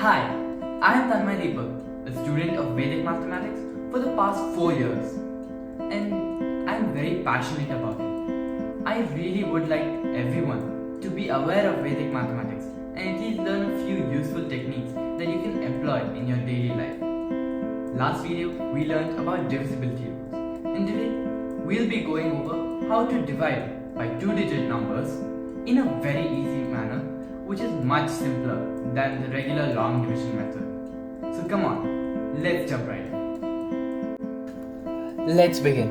Hi, I am Tanmay Deepak, a student of Vedic mathematics for the past 4 years, and I am very passionate about it. I really would like everyone to be aware of Vedic mathematics and at least learn a few useful techniques that you can employ in your daily life. Last video, we learned about divisibility rules, and today we'll be going over how to divide by two-digit numbers in a very easy manner, which is much simpler than the regular long division method. So come on, let's jump right in. Let's begin.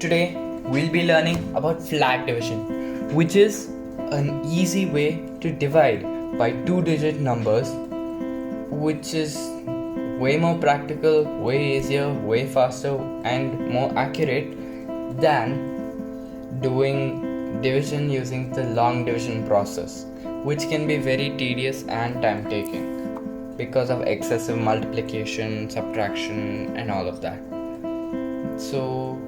Today we'll be learning about flag division, which is an easy way to divide by two-digit numbers, which is way more practical, way easier, way faster and more accurate than doing division using the long division process, which can be very tedious and time taking because of excessive multiplication, subtraction and all of that. So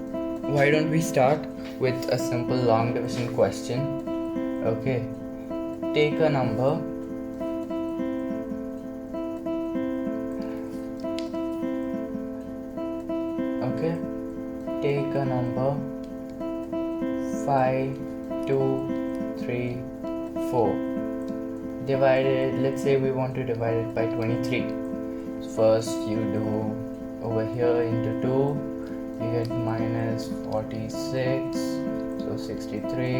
why don't we start with a simple long division question? Okay, take a number take a number 5, 2, 3, 4. Divide it, let's say we want to divide it by 23. First you do over here into 2, you get minus 46, so 63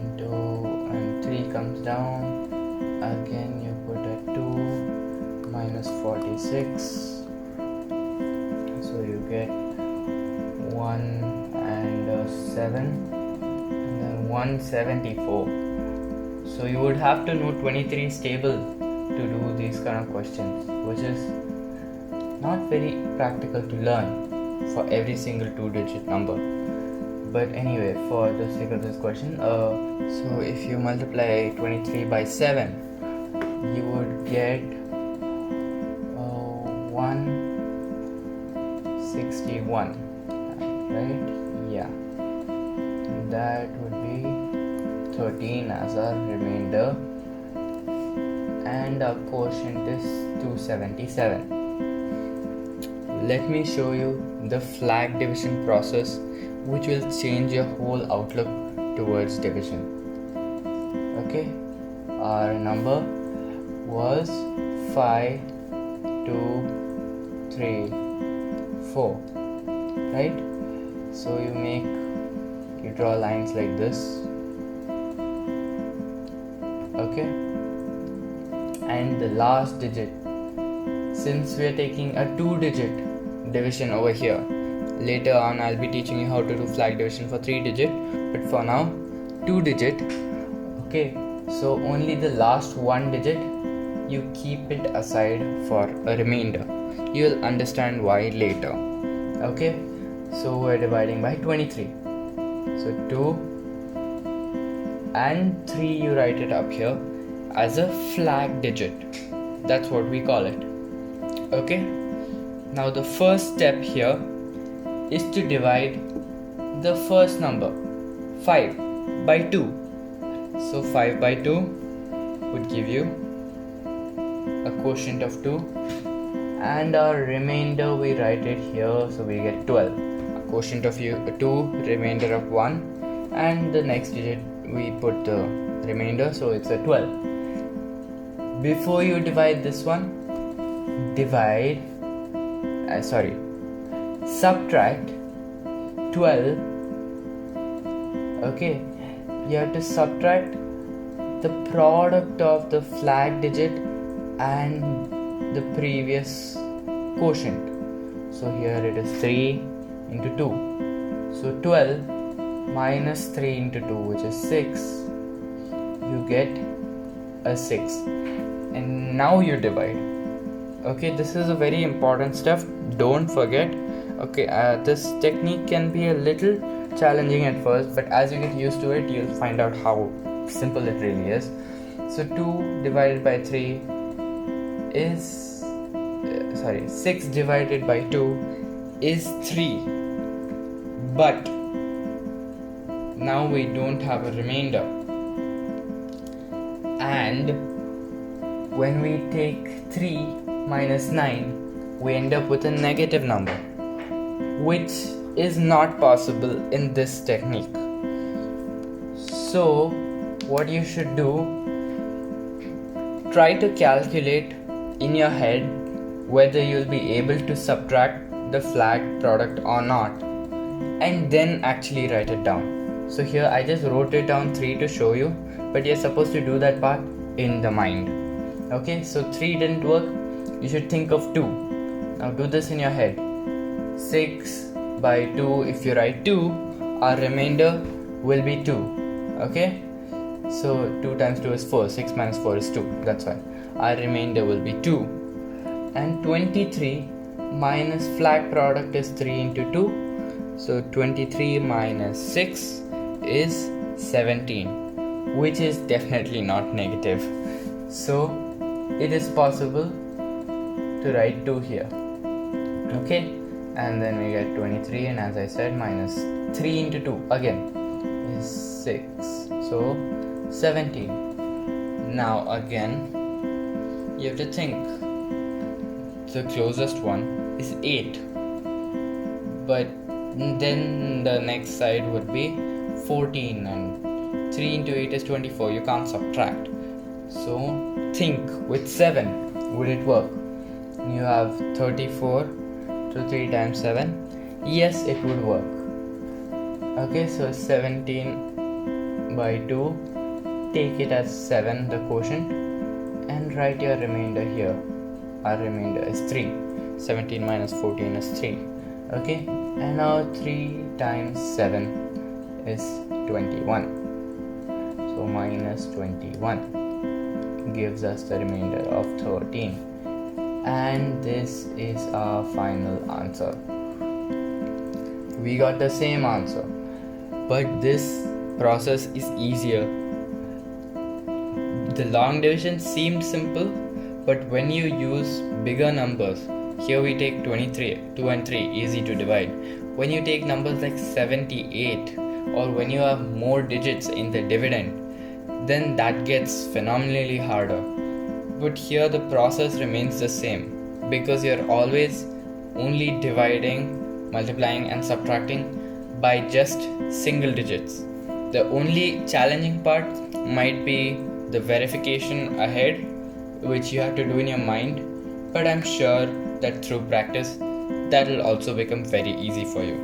into, and 3 comes down, again you put a 2 minus 46, so you get 1 and 7 and then 174. So you would have to know 23 is stable to do these kind of questions, which is not very practical to learn for every single two-digit number. But anyway, for the sake of this question, so if you multiply 23 by 7, you would get 161, right? Yeah, that would be 13 as our remainder, and our quotient is 277. Let me show you the flag division process, which will change your whole outlook towards division. Okay, our number was 5, 2, 3, 4, right? So you draw lines like this, okay, and the last digit, since we are taking a two-digit division over here, later on I'll be teaching you how to do flag division for 3-digit, but for now 2-digit. Okay, so only the last one digit you keep it aside for a remainder. You'll understand why later. Okay, so we're dividing by 23, so 2 and 3 you write it up here as a flag digit. That's what we call it. Okay, now the first step here is to divide the first number 5 by 2. So 5 by 2 would give you a quotient of 2, and our remainder we write it here, so we get 12. A quotient of 2, remainder of 1, and the next digit we put the remainder, so it's a 12. Before you divide this one, subtract 12. Okay, you have to subtract the product of the flag digit and the previous quotient. So here it is 3 into 2, so 12 minus 3 into 2, which is 6. You get a 6, and now you divide. Okay, this is a very important stuff, don't forget. Okay, this technique can be a little challenging at first, but as you get used to it, you'll find out how simple it really is. So 2 divided by 3 is 6 divided by 2 is 3, but now we don't have a remainder, and when we take 3 minus 9, we end up with a negative number, which is not possible in this technique. So, what you should do, try to calculate in your head whether you'll be able to subtract the flag product or not, and then actually write it down. So here I just wrote it down 3 to show you, but you're supposed to do that part in the mind. Okay, so 3 didn't work, you should think of 2. Now do this in your head. 6 by 2, if you write 2, our remainder will be 2. Okay, so 2 times 2 is 4, 6 minus 4 is 2, that's why our remainder will be 2. And 23 minus flag product is 3 into 2, so 23 minus 6 is 17, which is definitely not negative. So it is possible to write 2 here. Okay, and then we get 23, and as I said, minus 3 into 2 again is 6, so 17. Now again you have to think. The closest one is 8, but then the next side would be 14, and 3 into 8 is 24. You can't subtract. So think, with 7, would it work? You have 34, so 3 times 7. Yes, it would work. Okay, so 17 by 2. Take it as 7, the quotient, and write your remainder here. Our remainder is 3. 17 minus 14 is 3. Okay, and now 3 times 7 is 21. So minus 21 gives us the remainder of 13. And this is our final answer. We got the same answer, but this process is easier. The long division seemed simple, but when you use bigger numbers, here we take 23, 2 and 3, easy to divide. When you take numbers like 78, or when you have more digits in the dividend, then that gets phenomenally harder. But here the process remains the same, because you're always only dividing, multiplying and subtracting by just single digits. The only challenging part might be the verification ahead, which you have to do in your mind, but I'm sure that through practice that will also become very easy for you.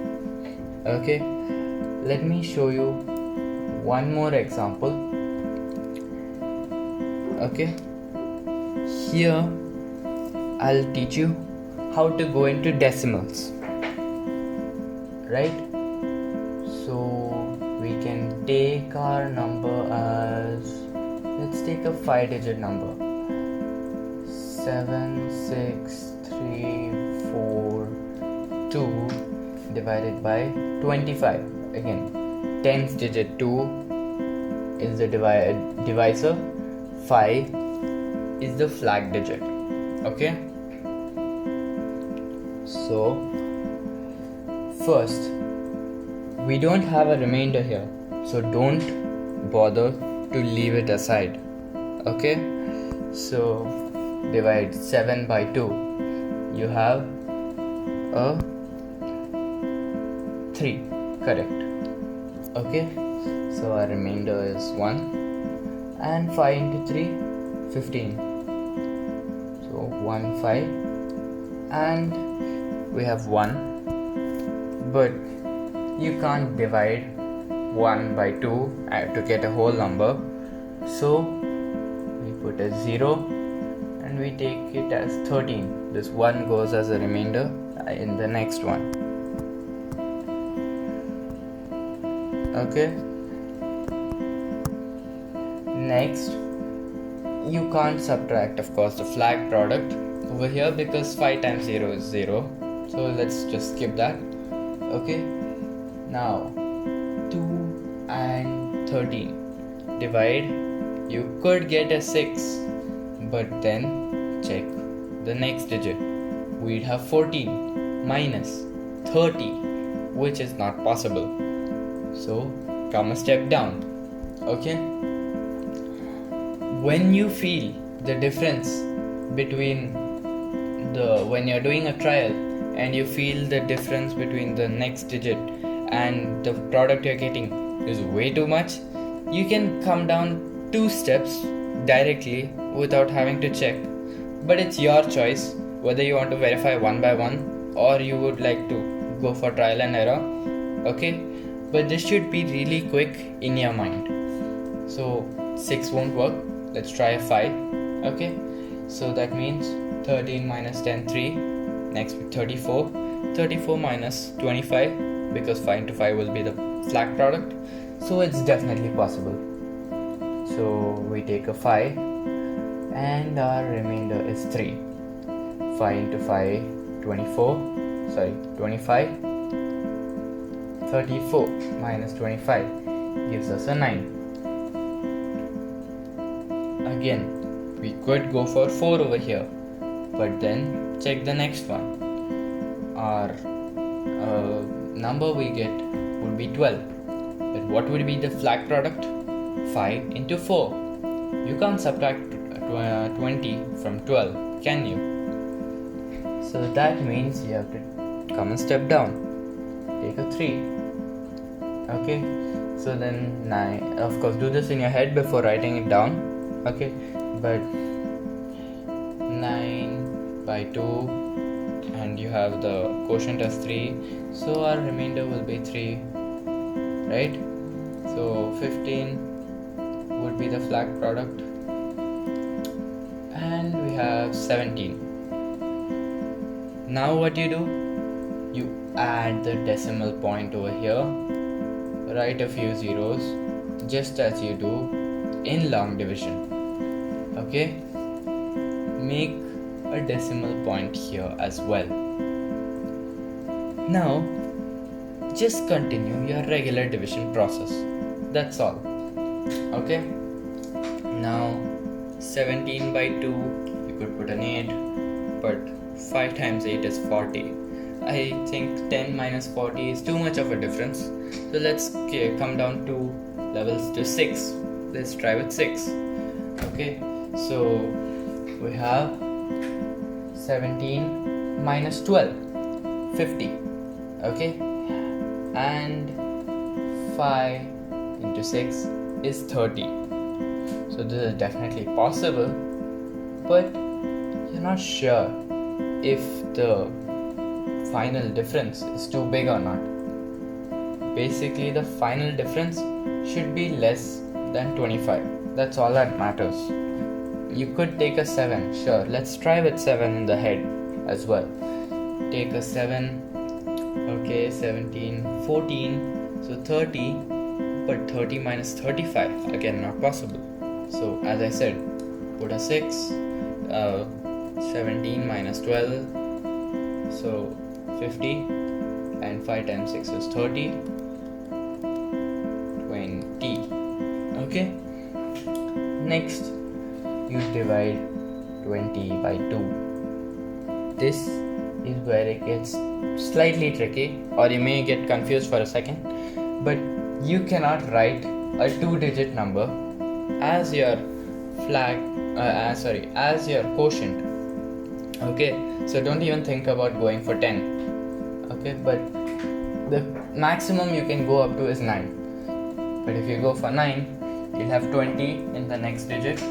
Okay, let me show you one more example. Okay, here I'll teach you how to go into decimals, right? So we can take our number as, let's take a 5-digit number. 7, 6, 3, 4, 2 divided by 25. Again, 10th digit 2 is the divisor, 5 is the flag digit. Okay, so first, we don't have a remainder here, so don't bother to leave it aside. Okay, so divide 7 by 2, you have a 3, correct? Okay, so our remainder is 1, and 5 into 3, 15. So 1, 5, and we have 1, but you can't divide 1 by 2 to get a whole number, so we put a 0 and we take it as 13. This 1 goes as a remainder in the next one. Okay, next, you can't subtract, of course, the flag product over here because 5 times 0 is 0, so let's just skip that. Okay, now 2 and 13 divide, you could get a 6, but then check the next digit. We'd have 14 minus 30, which is not possible, so come a step down. Okay, when you feel the difference between when you're doing a trial and you feel the difference between the next digit and the product you're getting is way too much, you can come down 2 steps directly without having to check. But it's your choice whether you want to verify one by one or you would like to go for trial and error. Okay, but this should be really quick in your mind. So 6 won't work, let's try a 5. Okay, so that means 13 minus 10, 3. Next 34. 34 minus 25, because 5 into 5 will be the flag product. So it's definitely possible. So we take a 5 and our remainder is 3. 5 into 5, 25. 34 minus 25 gives us a 9. Again, we could go for 4 over here, but then check the next one. Our number we get would be 12. But what would be the flag product? 5 into 4. You can't subtract 20 from 12, can you? So that means you have to come a step down. Take a 3. Okay, so then 9. Of course, do this in your head before writing it down. Okay, but 9 by 2, and you have the quotient as 3, so our remainder will be 3, right? So 15 would be the flag product, and we have 17. Now what you do? You add the decimal point over here, write a few zeros just as you do in long division. Okay, make a decimal point here as well. Now just continue your regular division process. That's all. Okay, now 17 by 2, you could put an 8, but 5 times 8 is 40. I think 10 minus 40 is too much of a difference, so let's come down 2 levels to 6. Let's try with 6. Okay, so we have 17 minus 12, 50. Okay, and 5 into 6 is 30. So this is definitely possible, but you're not sure if the final difference is too big or not. Basically, the final difference should be less than 25. That's all that matters. You could take a 7, sure. Let's try with 7 in the head as well. Take a 7, okay, 17, 14, so 30, but 30 minus 35, again not possible. So as I said, put a 6, 17 minus 12, so 50, and 5 times 6 is 30, 20. Okay, next you divide 20 by 2. This is where it gets slightly tricky, or you may get confused for a second, but you cannot write a 2-digit number as your as your quotient. Okay, so don't even think about going for 10. Okay, but the maximum you can go up to is 9. But if you go for 9, you'll have 20 in the next digit,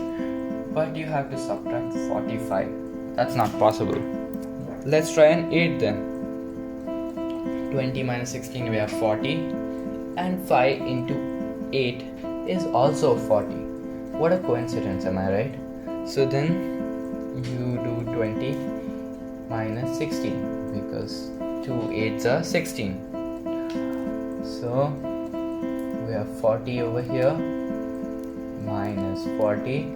but you have to subtract 45. That's not possible. Let's try an 8 then. 20 minus 16, we have 40, and 5 into 8 is also 40. What a coincidence, am I right? So then you do 20 minus 16, because 2 8s are 16. So we have 40 over here minus 40,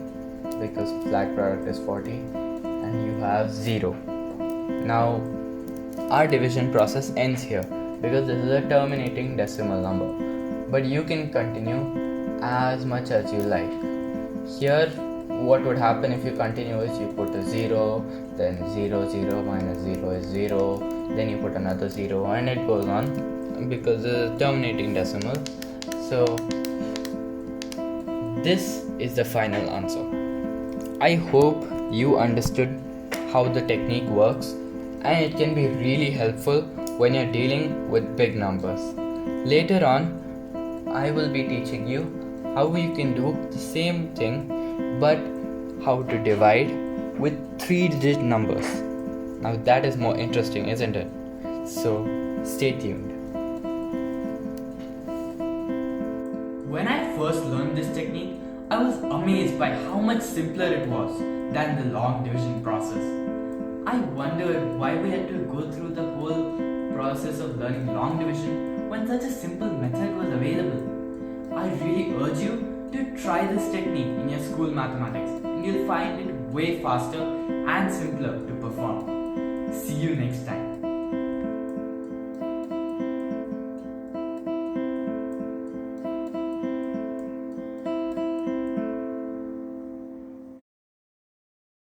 because flag product is 40, and you have 0. Now our division process ends here, because this is a terminating decimal number, but you can continue as much as you like. Here what would happen if you continue is you put a 0, then 0, 0 minus 0 is 0, then you put another 0, and it goes on, because it is a terminating decimal. So this is the final answer. I hope you understood how the technique works, and it can be really helpful when you're dealing with big numbers. Later on, I will be teaching you how you can do the same thing but how to divide with 3-digit numbers. Now that is more interesting, isn't it? So stay tuned. When I first learned this technique, I was amazed by how much simpler it was than the long division process. I wondered why we had to go through the whole process of learning long division when such a simple method was available. I really urge you to try this technique in your school mathematics and you'll find it way faster and simpler to perform. See you next time.